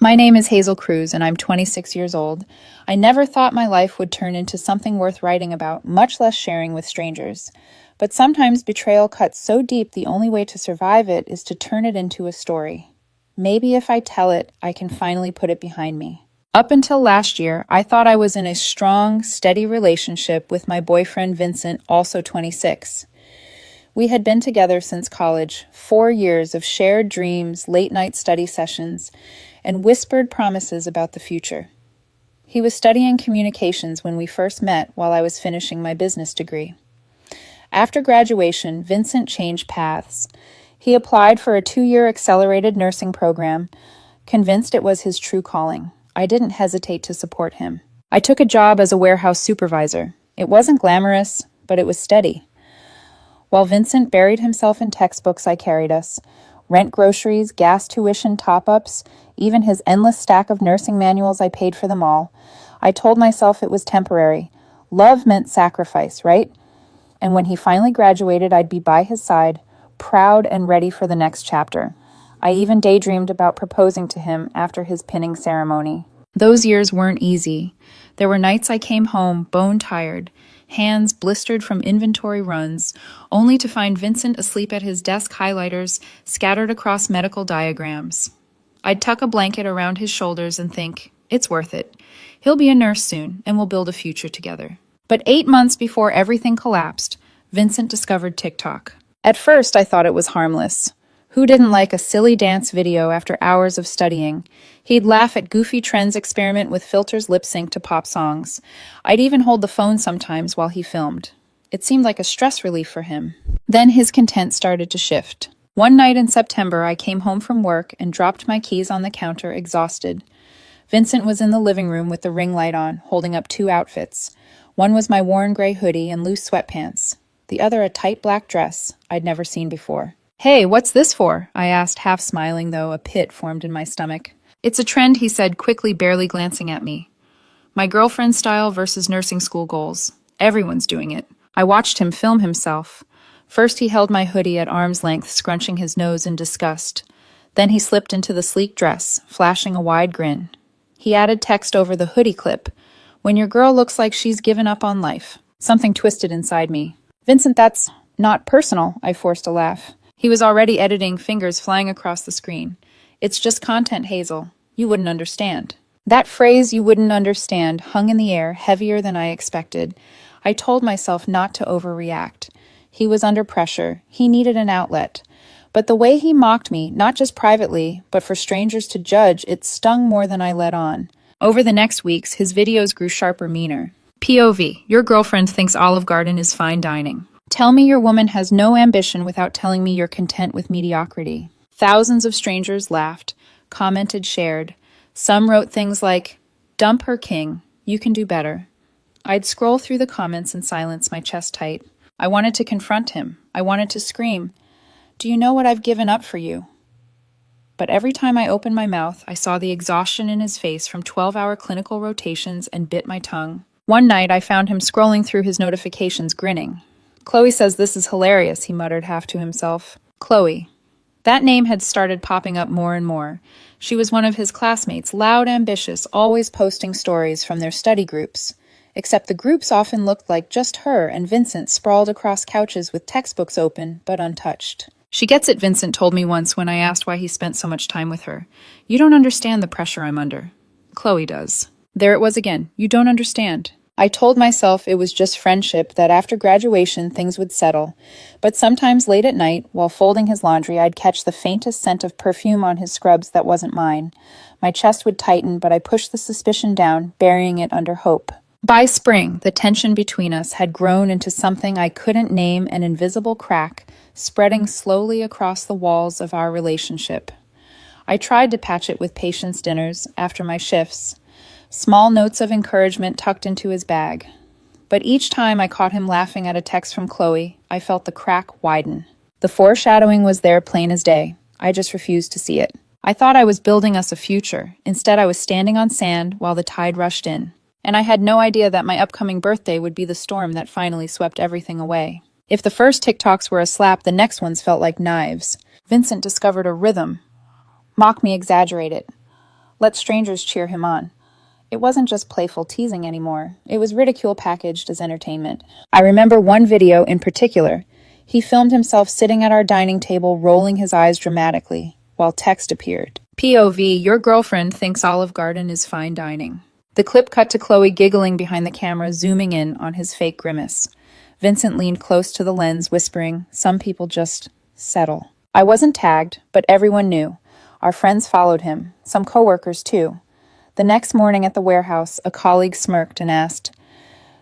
My name is Hazel Cruz, and I'm 26 years old. I never thought my life would turn into something worth writing about, much less sharing with strangers. But sometimes betrayal cuts so deep the only way to survive it is to turn it into a story. Maybe if I tell it, I can finally put it behind me. Up until last year, I thought I was in a strong, steady relationship with my boyfriend Vincent, also 26. We had been together since college, 4 years of shared dreams, late-night study sessions, and whispered promises about the future. He was studying communications when we first met while I was finishing my business degree. After graduation, Vincent changed paths. He applied for a 2-year accelerated nursing program, convinced it was his true calling. I didn't hesitate to support him. I took a job as a warehouse supervisor. It wasn't glamorous, but it was steady. While Vincent buried himself in textbooks I carried us, rent, groceries, gas, tuition, top-ups, even his endless stack of nursing manuals, I paid for them all. I told myself it was temporary. Love meant sacrifice, right? And when he finally graduated, I'd be by his side, proud and ready for the next chapter. I even daydreamed about proposing to him after his pinning ceremony. Those years weren't easy. There were nights I came home bone-tired, hands blistered from inventory runs, only to find Vincent asleep at his desk, highlighters scattered across medical diagrams. I'd tuck a blanket around his shoulders and think, it's worth it. He'll be a nurse soon, and we'll build a future together. But 8 months before everything collapsed, Vincent discovered TikTok. At first, I thought it was harmless. Who didn't like a silly dance video after hours of studying? He'd laugh at goofy trends, experiment with filters, lip sync to pop songs. I'd even hold the phone sometimes while he filmed. It seemed like a stress relief for him. Then his content started to shift. One night in September, I came home from work and dropped my keys on the counter, exhausted. Vincent was in the living room with the ring light on, holding up 2 outfits. One was my worn gray hoodie and loose sweatpants. The other a tight black dress I'd never seen before. "Hey, what's this for?" I asked, half smiling, though a pit formed in my stomach. "It's a trend," he said, quickly, barely glancing at me. "My girlfriend style versus nursing school goals. Everyone's doing it." I watched him film himself. First he held my hoodie at arm's length, scrunching his nose in disgust. Then he slipped into the sleek dress, flashing a wide grin. He added text over the hoodie clip. "When your girl looks like she's given up on life." Something twisted inside me. "Vincent, that's not personal," I forced a laugh. He was already editing, fingers flying across the screen. "It's just content, Hazel. You wouldn't understand." That phrase, "you wouldn't understand," hung in the air, heavier than I expected. I told myself not to overreact. He was under pressure. He needed an outlet. But the way he mocked me, not just privately, but for strangers to judge, it stung more than I let on. Over the next weeks, his videos grew sharper, meaner. POV, your girlfriend thinks Olive Garden is fine dining. Tell me your woman has no ambition without telling me you're content with mediocrity. Thousands of strangers laughed, commented, shared. Some wrote things like, "Dump her king, you can do better." I'd scroll through the comments in silence, my chest tight. I wanted to confront him. I wanted to scream, "Do you know what I've given up for you?" But every time I opened my mouth, I saw the exhaustion in his face from 12-hour clinical rotations and bit my tongue. One night, I found him scrolling through his notifications, grinning. "Chloe says this is hilarious," he muttered half to himself. Chloe. That name had started popping up more and more. She was one of his classmates, loud, ambitious, always posting stories from their study groups. Except the groups often looked like just her and Vincent sprawled across couches with textbooks open, but untouched. "She gets it," Vincent told me once when I asked why he spent so much time with her. "You don't understand the pressure I'm under." Chloe does. There it was again. "You don't understand." I told myself it was just friendship, that after graduation things would settle. But sometimes late at night, while folding his laundry, I'd catch the faintest scent of perfume on his scrubs that wasn't mine. My chest would tighten, but I pushed the suspicion down, burying it under hope. By spring, the tension between us had grown into something I couldn't name, an invisible crack, spreading slowly across the walls of our relationship. I tried to patch it with patience dinners after my shifts, small notes of encouragement tucked into his bag. But each time I caught him laughing at a text from Chloe, I felt the crack widen. The foreshadowing was there plain as day. I just refused to see it. I thought I was building us a future. Instead, I was standing on sand while the tide rushed in. And I had no idea that my upcoming birthday would be the storm that finally swept everything away. If the first TikToks were a slap, the next ones felt like knives. Vincent discovered a rhythm. Mock me, exaggerate it. Let strangers cheer him on. It wasn't just playful teasing anymore. It was ridicule packaged as entertainment. I remember one video in particular. He filmed himself sitting at our dining table, rolling his eyes dramatically, while text appeared. POV, your girlfriend thinks Olive Garden is fine dining. The clip cut to Chloe giggling behind the camera, zooming in on his fake grimace. Vincent leaned close to the lens, whispering, "Some people just settle." I wasn't tagged, but everyone knew. Our friends followed him, some coworkers too. The next morning at the warehouse, a colleague smirked and asked,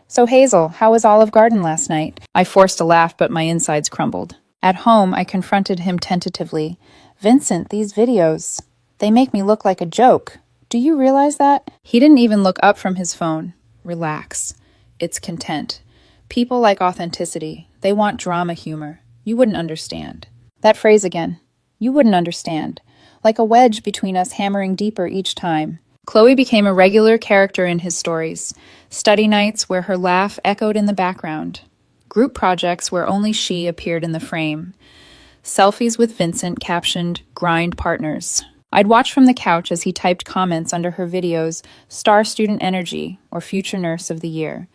"So Hazel, how was Olive Garden last night?" I forced a laugh, but my insides crumbled. At home, I confronted him tentatively. "Vincent, these videos, they make me look like a joke. Do you realize that?" He didn't even look up from his phone. Relax. It's content. People like authenticity. They want drama humor. You wouldn't understand. That phrase again. You wouldn't understand. Like a wedge between us, hammering deeper each time. Chloe became a regular character in his stories. Study nights where her laugh echoed in the background. Group projects where only she appeared in the frame. Selfies with Vincent captioned, "Grind Partners." I'd watch from the couch as he typed comments under her videos, "Star Student Energy" or "Future Nurse of the Year."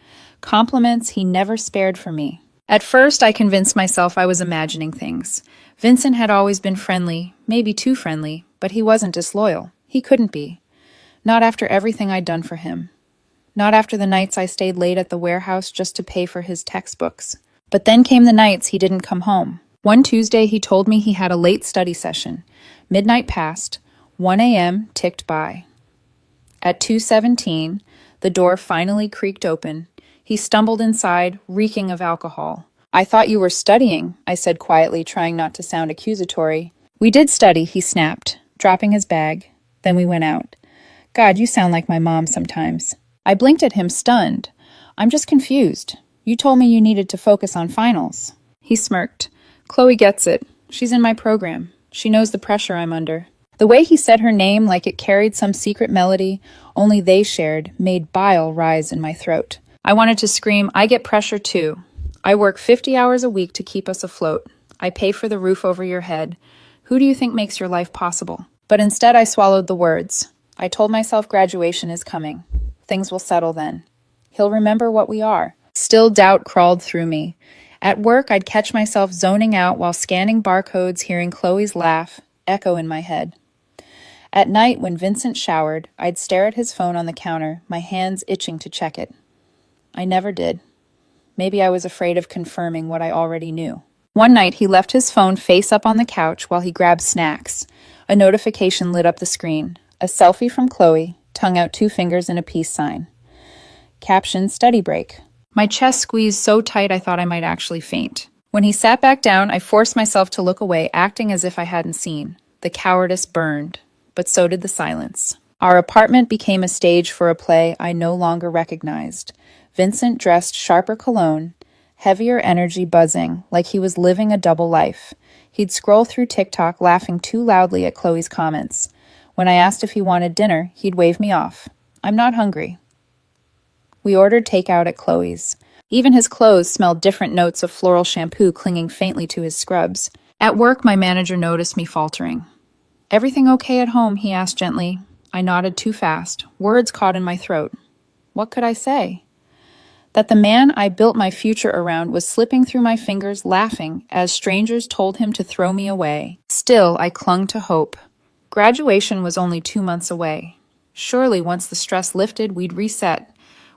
Compliments he never spared for me. At first, I convinced myself I was imagining things. Vincent had always been friendly, maybe too friendly, but he wasn't disloyal. He couldn't be. Not after everything I'd done for him. Not after the nights I stayed late at the warehouse just to pay for his textbooks. But then came the nights he didn't come home. One Tuesday, he told me he had a late study session. Midnight passed. 1 a.m. ticked by. At 2:17, the door finally creaked open. He stumbled inside, reeking of alcohol. "I thought you were studying," I said quietly, trying not to sound accusatory. "We did study," he snapped, dropping his bag. Then we went out. "God, you sound like my mom sometimes." I blinked at him, stunned. "I'm just confused. You told me you needed to focus on finals." He smirked. "Chloe gets it. She's in my program. She knows the pressure I'm under." The way he said her name like it carried some secret melody only they shared made bile rise in my throat. I wanted to scream, "I get pressure too. I work 50 hours a week to keep us afloat. I pay for the roof over your head. Who do you think makes your life possible?" But instead I swallowed the words. I told myself graduation is coming. Things will settle then. He'll remember what we are. Still doubt crawled through me. At work, I'd catch myself zoning out while scanning barcodes, hearing Chloe's laugh echo in my head. At night, when Vincent showered, I'd stare at his phone on the counter, my hands itching to check it. I never did. Maybe I was afraid of confirming what I already knew. One night, he left his phone face up on the couch while he grabbed snacks. A notification lit up the screen. A selfie from Chloe, tongue out 2 fingers in a peace sign. Caption, "Study break." My chest squeezed so tight I thought I might actually faint. When he sat back down, I forced myself to look away, acting as if I hadn't seen. The cowardice burned, but so did the silence. Our apartment became a stage for a play I no longer recognized. Vincent dressed sharper cologne, heavier energy buzzing, like he was living a double life. He'd scroll through TikTok laughing too loudly at Chloe's comments. When I asked if he wanted dinner, he'd wave me off. "I'm not hungry." We ordered takeout at Chloe's. Even his clothes smelled different notes of floral shampoo clinging faintly to his scrubs. At work, my manager noticed me faltering. "Everything okay at home?" he asked gently. I nodded too fast. Words caught in my throat. What could I say? That the man I built my future around was slipping through my fingers, laughing, as strangers told him to throw me away. Still, I clung to hope. Graduation was only 2 months away. Surely, once the stress lifted, we'd reset.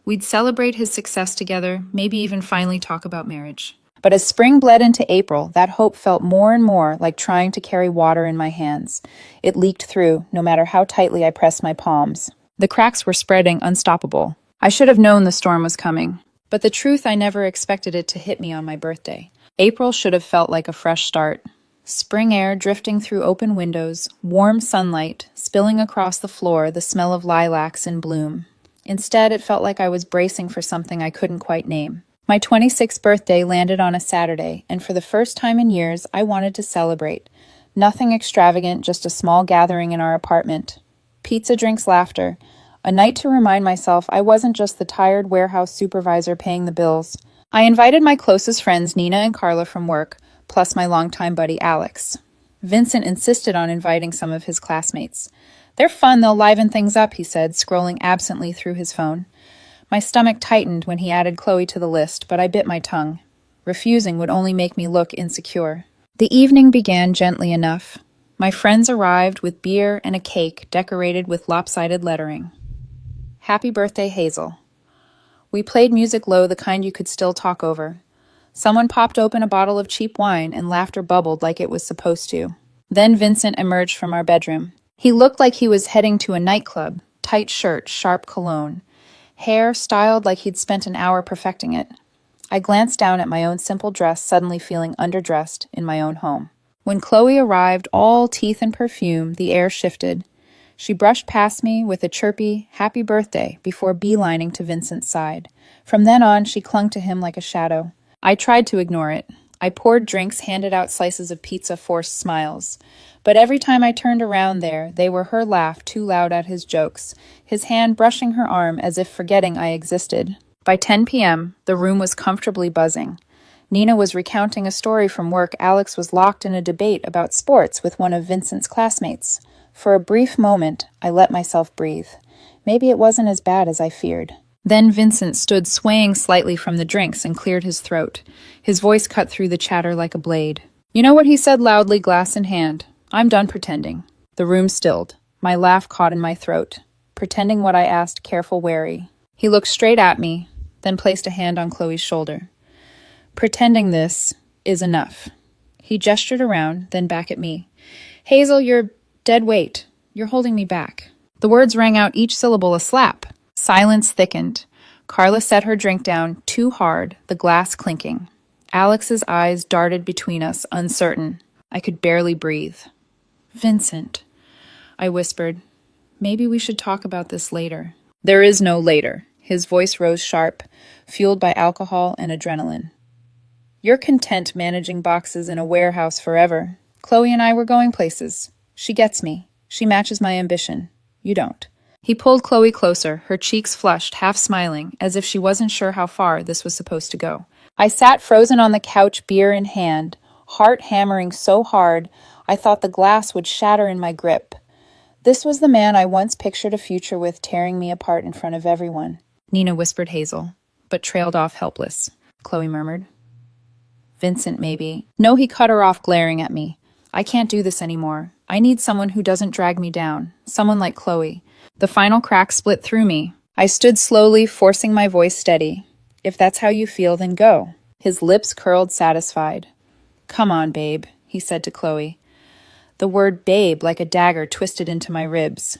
We'd celebrate his success together, maybe even finally talk about marriage. But as spring bled into April, that hope felt more and more like trying to carry water in my hands. It leaked through, no matter how tightly I pressed my palms. The cracks were spreading, unstoppable. I should have known the storm was coming. But the truth, I never expected it to hit me on my birthday. April should have felt like a fresh start. Spring air drifting through open windows, warm sunlight, spilling across the floor, the smell of lilacs in bloom. Instead, it felt like I was bracing for something I couldn't quite name. My 26th birthday landed on a Saturday, and for the first time in years, I wanted to celebrate. Nothing extravagant, just a small gathering in our apartment. Pizza, drinks, laughter. A night to remind myself I wasn't just the tired warehouse supervisor paying the bills. I invited my closest friends, Nina and Carla, from work, plus my longtime buddy, Alex. Vincent insisted on inviting some of his classmates. They're fun, they'll liven things up, he said, scrolling absently through his phone. My stomach tightened when he added Chloe to the list, but I bit my tongue. Refusing would only make me look insecure. The evening began gently enough. My friends arrived with beer and a cake decorated with lopsided lettering. Happy birthday, Hazel. We played music low, the kind you could still talk over. Someone popped open a bottle of cheap wine and laughter bubbled like it was supposed to. Then Vincent emerged from our bedroom. He looked like he was heading to a nightclub, tight shirt, sharp cologne. Hair styled like he'd spent an hour perfecting it. I glanced down at my own simple dress, suddenly feeling underdressed in my own home. When Chloe arrived, all teeth and perfume, the air shifted. She brushed past me with a chirpy, happy birthday before beelining to Vincent's side. From then on, she clung to him like a shadow. I tried to ignore it. I poured drinks, handed out slices of pizza, forced smiles. But every time I turned around there, they were her laugh too loud at his jokes, his hand brushing her arm as if forgetting I existed. By 10 p.m., the room was comfortably buzzing. Nina was recounting a story from work. Alex was locked in a debate about sports with one of Vincent's classmates. For a brief moment, I let myself breathe. Maybe it wasn't as bad as I feared. Then Vincent stood swaying slightly from the drinks and cleared his throat. His voice cut through the chatter like a blade. You know what he said loudly, glass in hand? I'm done pretending. The room stilled. My laugh caught in my throat. Pretending what I asked, careful, wary. He looked straight at me, then placed a hand on Chloe's shoulder. Pretending this is enough. He gestured around, then back at me. Hazel, you're dead weight. You're holding me back. The words rang out, each syllable a slap. Silence thickened. Carla set her drink down too hard, the glass clinking. Alex's eyes darted between us, uncertain. I could barely breathe. Vincent, I whispered. Maybe we should talk about this later. There is no later. His voice rose sharp, fueled by alcohol and adrenaline. You're content managing boxes in a warehouse forever. Chloe and I were going places. She gets me. She matches my ambition. You don't. He pulled Chloe closer, her cheeks flushed, half smiling, as if she wasn't sure how far this was supposed to go. I sat frozen on the couch, beer in hand, heart hammering so hard I thought the glass would shatter in my grip. This was the man I once pictured a future with, tearing me apart in front of everyone. Nina whispered Hazel, but trailed off helpless. Chloe murmured. Vincent, maybe. No, he cut her off, glaring at me. I can't do this anymore. I need someone who doesn't drag me down. Someone like Chloe. The final crack split through me. I stood slowly, forcing my voice steady. If that's how you feel, then go. His lips curled, satisfied. Come on, babe, he said to Chloe. The word babe, like a dagger, twisted into my ribs.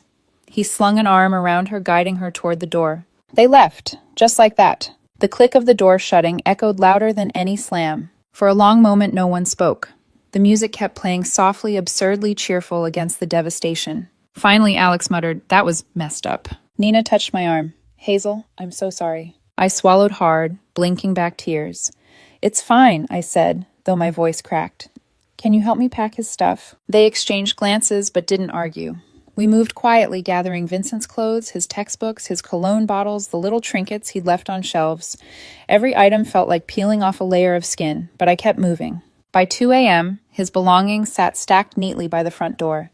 He slung an arm around her, guiding her toward the door. They left, just like that. The click of the door shutting echoed louder than any slam. For a long moment, no one spoke. The music kept playing softly, absurdly cheerful against the devastation. Finally, Alex muttered, that was messed up. Nina touched my arm. Hazel, I'm so sorry. I swallowed hard, blinking back tears. It's fine, I said, though my voice cracked. Can you help me pack his stuff? They exchanged glances, but didn't argue. We moved quietly, gathering Vincent's clothes, his textbooks, his cologne bottles, the little trinkets he'd left on shelves. Every item felt like peeling off a layer of skin, but I kept moving. By 2 a.m., his belongings sat stacked neatly by the front door.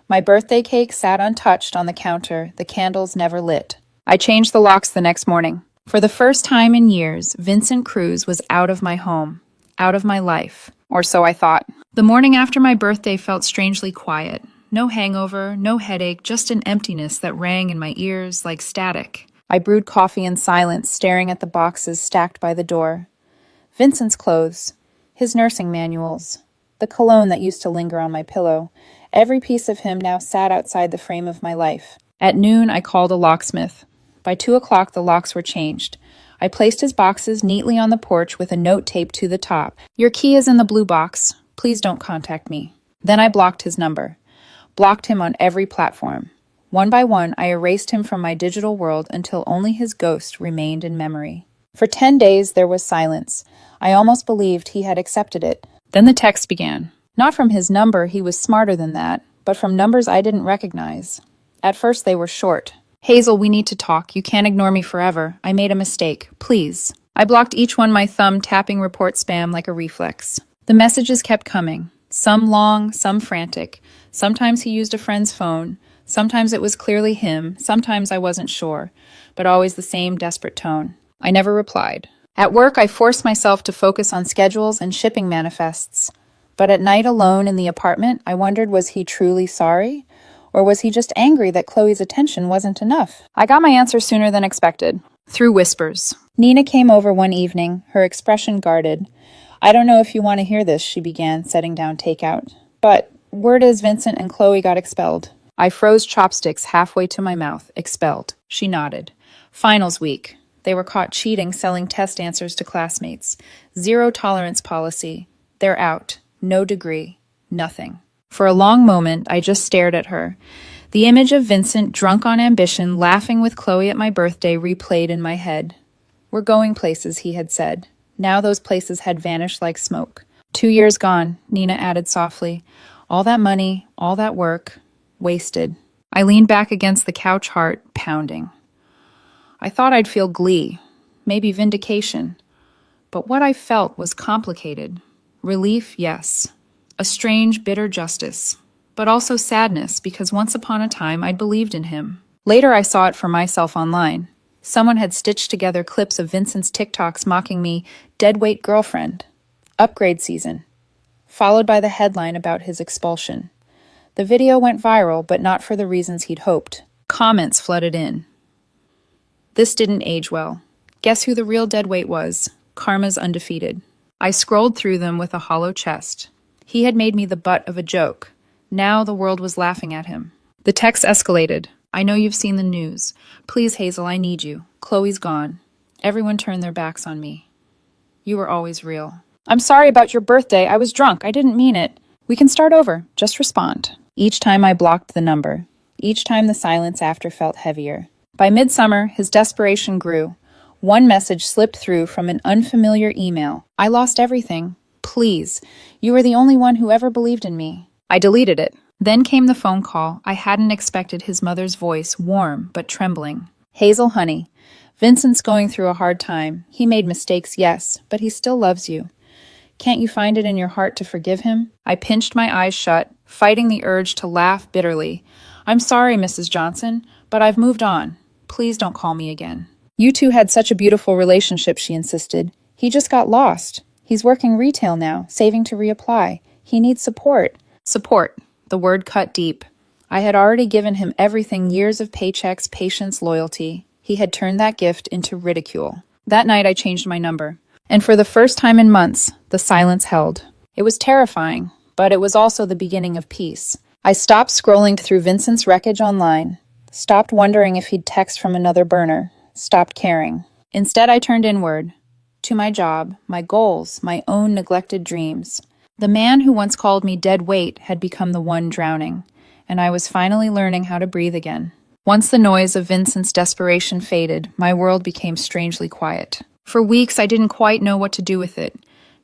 My birthday cake sat untouched on the counter, the candles never lit. I changed the locks the next morning. For the first time in years, Vincent Cruz was out of my home, out of my life, or so I thought. The morning after my birthday felt strangely quiet. No hangover, no headache, just an emptiness that rang in my ears like static. I brewed coffee in silence, staring at the boxes stacked by the door. Vincent's clothes, his nursing manuals, the cologne that used to linger on my pillow. Every piece of him now sat outside the frame of my life. At noon, I called a locksmith. By 2 o'clock, the locks were changed. I placed his boxes neatly on the porch with a note taped to the top. Your key is in the blue box. Please don't contact me. Then I blocked his number. Blocked him on every platform. One by one, I erased him from my digital world until only his ghost remained in memory. For 10 days, there was silence. I almost believed he had accepted it. Then the text began. Not from his number, he was smarter than that, but from numbers I didn't recognize. At first, they were short. Hazel, we need to talk. You can't ignore me forever. I made a mistake. Please. I blocked each one, my thumb tapping report spam like a reflex. The messages kept coming. Some long, some frantic. Sometimes he used a friend's phone. Sometimes it was clearly him, sometimes I wasn't sure, but always the same desperate tone. I never replied. At work, I forced myself to focus on schedules and shipping manifests. But at night alone in the apartment, I wondered, was he truly sorry? Or was he just angry that Chloe's attention wasn't enough? I got my answer sooner than expected. Through whispers. Nina came over one evening, her expression guarded. I don't know if you want to hear this, she began, setting down takeout. But word is Vincent and Chloe got expelled. I froze chopsticks halfway to my mouth. Expelled. She nodded. Finals week. They were caught cheating, selling test answers to classmates. Zero tolerance policy. They're out. No degree. Nothing. For a long moment, I just stared at her. The image of Vincent, drunk on ambition, laughing with Chloe at my birthday, replayed in my head. We're going places, he had said. Now those places had vanished like smoke. 2 years gone, Nina added softly. All that money, all that work, wasted. I leaned back against the couch, heart pounding. I thought I'd feel glee, maybe vindication. But what I felt was complicated. Relief, yes. A strange, bitter justice. But also sadness, because once upon a time I'd believed in him. Later I saw it for myself online. Someone had stitched together clips of Vincent's TikToks mocking me, deadweight girlfriend. Upgrade season. Followed by the headline about his expulsion. The video went viral, but not for the reasons he'd hoped. Comments flooded in. This didn't age well. Guess who the real deadweight was? Karma's undefeated. I scrolled through them with a hollow chest. He had made me the butt of a joke. Now the world was laughing at him. The text escalated. I know you've seen the news. Please, Hazel, I need you. Chloe's gone. Everyone turned their backs on me. You were always real. I'm sorry about your birthday. I was drunk. I didn't mean it. We can start over. Just respond. Each time I blocked the number. Each time the silence after felt heavier. By midsummer, his desperation grew. One message slipped through from an unfamiliar email. I lost everything. Please. You were the only one who ever believed in me. I deleted it. Then came the phone call. I hadn't expected his mother's voice, warm but trembling. Hazel, honey, Vincent's going through a hard time. He made mistakes, yes, but he still loves you. Can't you find it in your heart to forgive him? I pinched my eyes shut, fighting the urge to laugh bitterly. I'm sorry, Mrs. Johnson, but I've moved on. Please don't call me again. You two had such a beautiful relationship, she insisted. He just got lost. He's working retail now, saving to reapply. He needs support. Support. The word cut deep. I had already given him everything, years of paychecks, patience, loyalty. He had turned that gift into ridicule. That night I changed my number. And for the first time in months, the silence held. It was terrifying, but it was also the beginning of peace. I stopped scrolling through Vincent's wreckage online. Stopped wondering if he'd text from another burner. Stopped caring. Instead, I turned inward. To my job, my goals, my own neglected dreams. The man who once called me dead weight had become the one drowning, and I was finally learning how to breathe again. Once the noise of Vincent's desperation faded, my world became strangely quiet. For weeks, I didn't quite know what to do with it.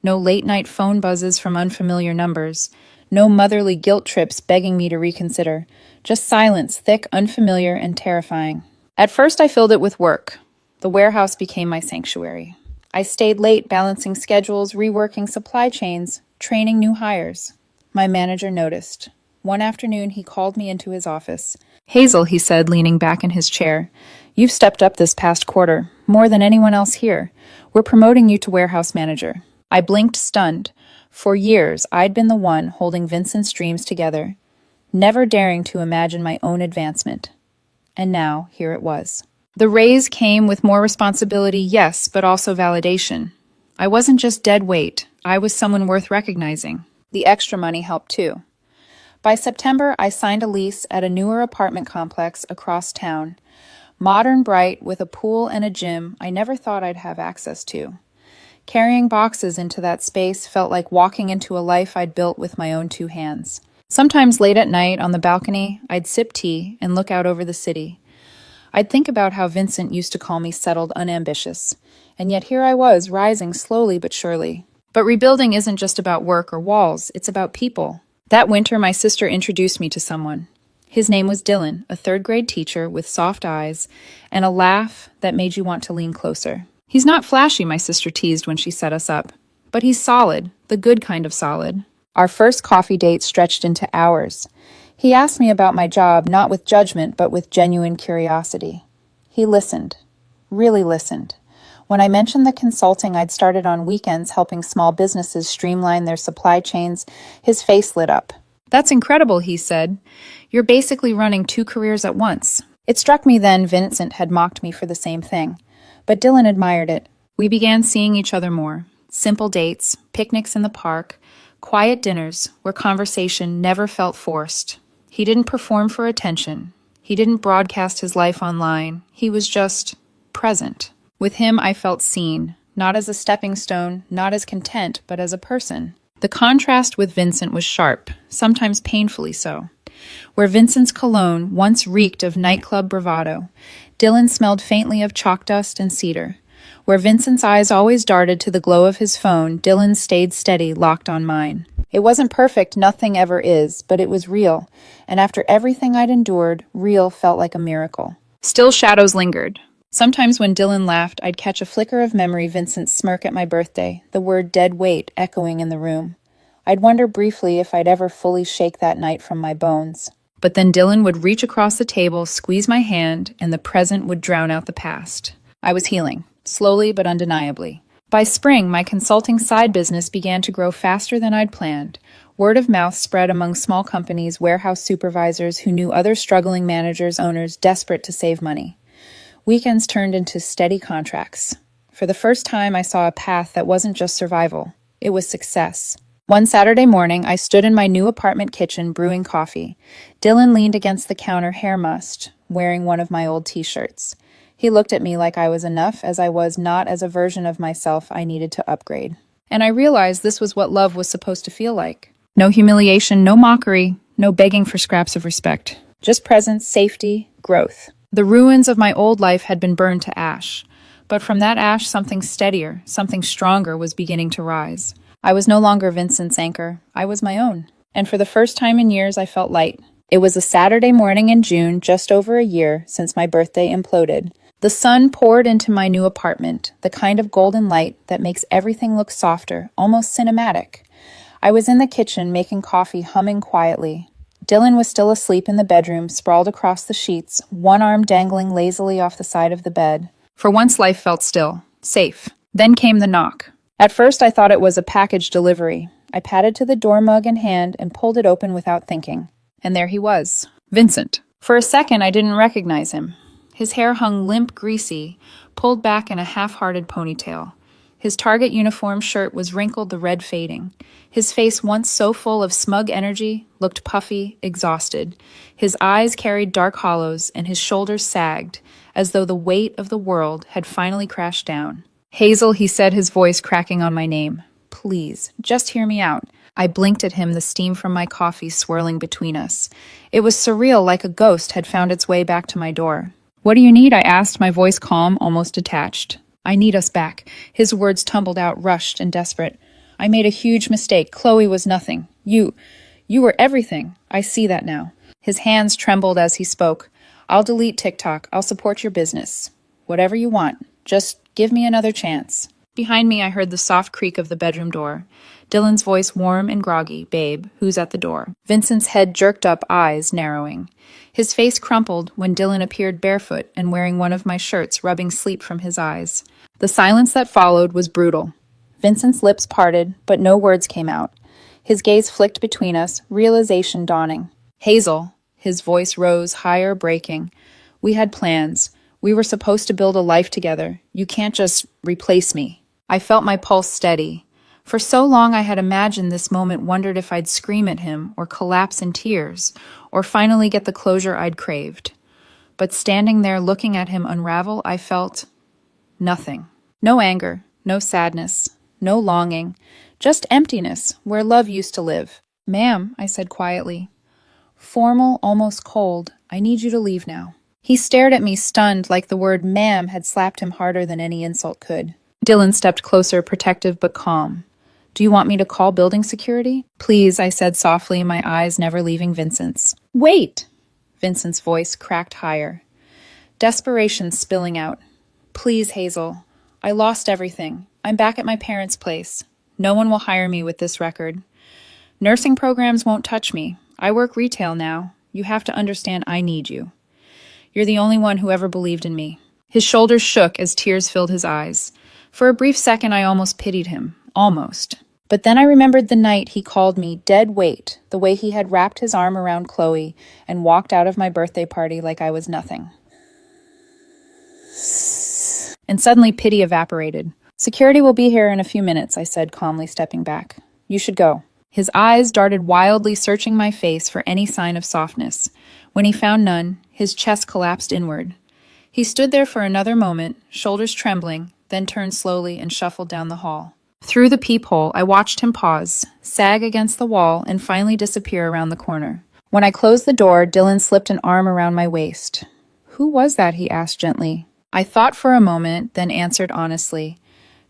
No late-night phone buzzes from unfamiliar numbers. No motherly guilt trips begging me to reconsider. Just silence, thick, unfamiliar, and terrifying. At first, I filled it with work. The warehouse became my sanctuary. I stayed late balancing schedules, reworking supply chains, training new hires. My manager noticed. One afternoon, he called me into his office. Hazel, he said, leaning back in his chair, you've stepped up this past quarter, more than anyone else here. We're promoting you to warehouse manager. I blinked, stunned. For years, I'd been the one holding Vincent's dreams together, never daring to imagine my own advancement. And now, here it was. The raise came with more responsibility, yes, but also validation. I wasn't just dead weight. I was someone worth recognizing. The extra money helped too. By September, I signed a lease at a newer apartment complex across town. Modern, bright, with a pool and a gym I never thought I'd have access to. Carrying boxes into that space felt like walking into a life I'd built with my own two hands. Sometimes late at night on the balcony, I'd sip tea and look out over the city. I'd think about how Vincent used to call me settled, unambitious. And yet here I was, rising slowly but surely. But rebuilding isn't just about work or walls, it's about people. That winter, my sister introduced me to someone. His name was Dylan, a third-grade teacher with soft eyes and a laugh that made you want to lean closer. He's not flashy, my sister teased when she set us up. But he's solid, the good kind of solid. Our first coffee date stretched into hours. He asked me about my job, not with judgment, but with genuine curiosity. He listened, really listened. When I mentioned the consulting I'd started on weekends helping small businesses streamline their supply chains, his face lit up. "That's incredible," he said. "You're basically running two careers at once." It struck me then Vincent had mocked me for the same thing. But Dylan admired it. We began seeing each other more. Simple dates, picnics in the park, quiet dinners where conversation never felt forced. He didn't perform for attention. He didn't broadcast his life online. He was just present. With him, I felt seen, not as a stepping stone, not as content, but as a person. The contrast with Vincent was sharp, sometimes painfully so. Where Vincent's cologne once reeked of nightclub bravado, Dylan smelled faintly of chalk dust and cedar. Where Vincent's eyes always darted to the glow of his phone, Dylan stayed steady, locked on mine. It wasn't perfect, nothing ever is, but it was real, and after everything I'd endured, real felt like a miracle. Still shadows lingered. Sometimes when Dylan laughed, I'd catch a flicker of memory Vincent's smirk at my birthday, the word dead weight echoing in the room. I'd wonder briefly if I'd ever fully shake that night from my bones. But then Dylan would reach across the table, squeeze my hand, and the present would drown out the past. I was healing, slowly but undeniably. By spring, my consulting side business began to grow faster than I'd planned. Word of mouth spread among small companies, warehouse supervisors who knew other struggling managers, owners desperate to save money. Weekends turned into steady contracts. For the first time, I saw a path that wasn't just survival. It was success. One Saturday morning, I stood in my new apartment kitchen brewing coffee. Dylan leaned against the counter, hair mussed, wearing one of my old t-shirts. He looked at me like I was enough as I was not as a version of myself I needed to upgrade. And I realized this was what love was supposed to feel like. No humiliation, no mockery, no begging for scraps of respect. Just presence, safety, growth. The ruins of my old life had been burned to ash. But from that ash, something steadier, something stronger was beginning to rise. I was no longer Vincent's anchor. I was my own. And for the first time in years, I felt light. It was a Saturday morning in June, just over a year since my birthday imploded. The sun poured into my new apartment, the kind of golden light that makes everything look softer, almost cinematic. I was in the kitchen making coffee, humming quietly. Dylan was still asleep in the bedroom, sprawled across the sheets, one arm dangling lazily off the side of the bed. For once, life felt still, safe. Then came the knock. At first, I thought it was a package delivery. I patted to the door mug in hand and pulled it open without thinking. And there he was, Vincent. For a second, I didn't recognize him. His hair hung limp, greasy, pulled back in a half-hearted ponytail. His Target uniform shirt was wrinkled, the red fading. His face, once so full of smug energy, looked puffy, exhausted. His eyes carried dark hollows, and his shoulders sagged, as though the weight of the world had finally crashed down. "Hazel," he said, his voice cracking on my name. "Please, just hear me out." I blinked at him, the steam from my coffee swirling between us. It was surreal, like a ghost had found its way back to my door. "What do you need?" I asked, my voice calm, almost detached. "I need us back." His words tumbled out, rushed and desperate. "I made a huge mistake. Chloe was nothing. You were everything. I see that now." His hands trembled as he spoke. "I'll delete TikTok. I'll support your business. Whatever you want. Just give me another chance." Behind me, I heard the soft creak of the bedroom door. Dylan's voice warm and groggy. "Babe, who's at the door?" Vincent's head jerked up, eyes narrowing. His face crumpled when Dylan appeared barefoot and wearing one of my shirts, rubbing sleep from his eyes. The silence that followed was brutal. Vincent's lips parted, but no words came out. His gaze flicked between us, realization dawning. "Hazel," his voice rose, higher, breaking. "We had plans. We were supposed to build a life together. You can't just replace me." I felt my pulse steady. For so long I had imagined this moment, wondered if I'd scream at him, or collapse in tears, or finally get the closure I'd craved. But standing there looking at him unravel, I felt nothing. No anger, no sadness, no longing, just emptiness, where love used to live. "Ma'am," I said quietly. Formal, almost cold, "I need you to leave now." He stared at me, stunned, like the word ma'am had slapped him harder than any insult could. Dylan stepped closer, protective but calm. "Do you want me to call building security?" "Please," I said softly, my eyes never leaving Vincent's. "Wait!" Vincent's voice cracked higher. Desperation spilling out. "Please, Hazel. I lost everything. I'm back at my parents' place. No one will hire me with this record. Nursing programs won't touch me. I work retail now. You have to understand I need you. You're the only one who ever believed in me." His shoulders shook as tears filled his eyes. For a brief second, I almost pitied him. Almost. But then I remembered the night he called me dead weight, the way he had wrapped his arm around Chloe and walked out of my birthday party like I was nothing. And suddenly pity evaporated. "Security will be here in a few minutes," I said, calmly stepping back. "You should go." His eyes darted wildly, searching my face for any sign of softness. When he found none, his chest collapsed inward. He stood there for another moment, shoulders trembling, then turned slowly and shuffled down the hall. Through the peephole, I watched him pause, sag against the wall, and finally disappear around the corner. When I closed the door, Dylan slipped an arm around my waist. "Who was that?" he asked gently. I thought for a moment, then answered honestly,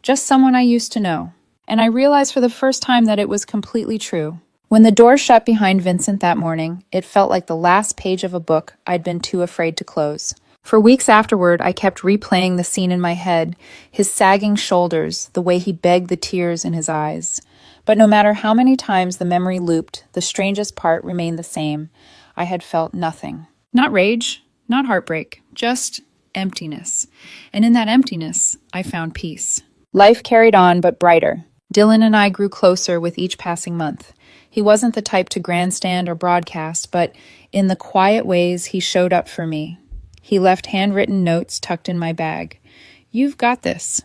"Just someone I used to know." And I realized for the first time that it was completely true. When the door shut behind Vincent that morning, it felt like the last page of a book I'd been too afraid to close. For weeks afterward, I kept replaying the scene in my head, his sagging shoulders, the way he begged the tears in his eyes. But no matter how many times the memory looped, the strangest part remained the same. I had felt nothing. Not rage, not heartbreak, just emptiness. And in that emptiness, I found peace. Life carried on, but brighter. Dylan and I grew closer with each passing month. He wasn't the type to grandstand or broadcast, but in the quiet ways he showed up for me. He left handwritten notes tucked in my bag. "You've got this."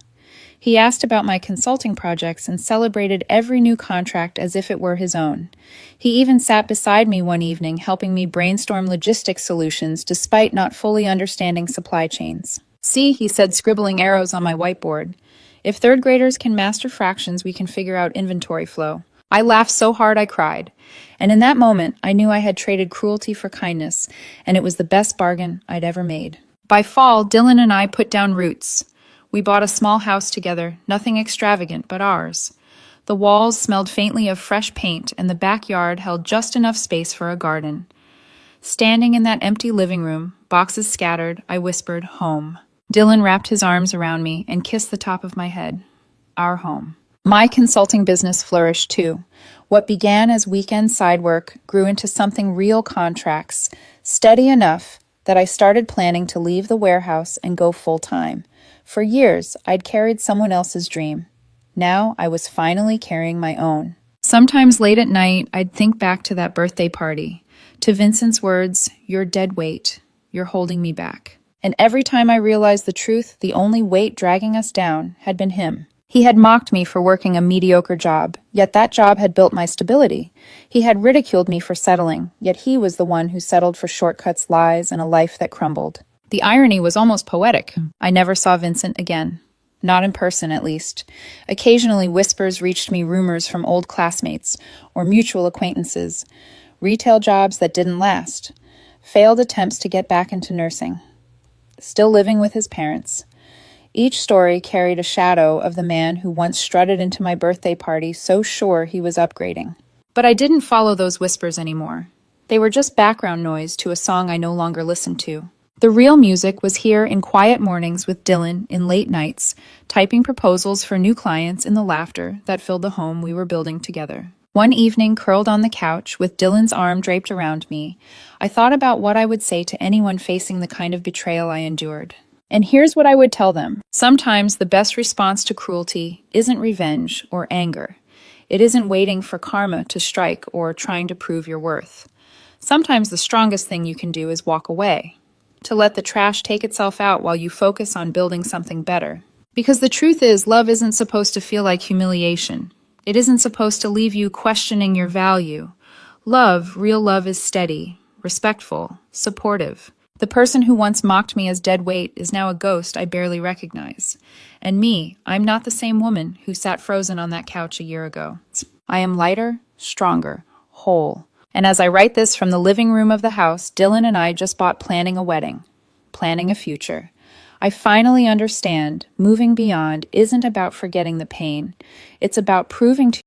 He asked about my consulting projects and celebrated every new contract as if it were his own. He even sat beside me one evening, helping me brainstorm logistics solutions despite not fully understanding supply chains. "See," he said, scribbling arrows on my whiteboard. "If third graders can master fractions, we can figure out inventory flow." I laughed so hard I cried. And in that moment, I knew I had traded cruelty for kindness, and it was the best bargain I'd ever made. By fall, Dylan and I put down roots. We bought a small house together, nothing extravagant but ours. The walls smelled faintly of fresh paint, and the backyard held just enough space for a garden. Standing in that empty living room, boxes scattered, I whispered, "Home." Dylan wrapped his arms around me and kissed the top of my head. Our home. My consulting business flourished too. What began as weekend side work grew into something real contracts, steady enough that I started planning to leave the warehouse and go full-time. For years, I'd carried someone else's dream. Now I was finally carrying my own. Sometimes late at night, I'd think back to that birthday party, to Vincent's words, "You're dead weight. You're holding me back." And every time I realized the truth, the only weight dragging us down had been him. He had mocked me for working a mediocre job, yet that job had built my stability. He had ridiculed me for settling, yet he was the one who settled for shortcuts, lies, and a life that crumbled. The irony was almost poetic. I never saw Vincent again. Not in person, at least. Occasionally, whispers reached me, rumors from old classmates or mutual acquaintances. Retail jobs that didn't last. Failed attempts to get back into nursing. Still living with his parents. Each story carried a shadow of the man who once strutted into my birthday party so sure he was upgrading. But I didn't follow those whispers anymore. They were just background noise to a song I no longer listened to. The real music was here in quiet mornings with Dylan in late nights, typing proposals for new clients in the laughter that filled the home we were building together. One evening, curled on the couch with Dylan's arm draped around me, I thought about what I would say to anyone facing the kind of betrayal I endured. And here's what I would tell them. Sometimes the best response to cruelty isn't revenge or anger. It isn't waiting for karma to strike or trying to prove your worth. Sometimes the strongest thing you can do is walk away, to let the trash take itself out while you focus on building something better. Because the truth is, love isn't supposed to feel like humiliation. It isn't supposed to leave you questioning your value. Love, real love, is steady, respectful, supportive. The person who once mocked me as dead weight is now a ghost I barely recognize. And me, I'm not the same woman who sat frozen on that couch a year ago. I am lighter, stronger, whole. And as I write this from the living room of the house, Dylan and I just bought planning a wedding, planning a future. I finally understand moving beyond isn't about forgetting the pain. It's about proving to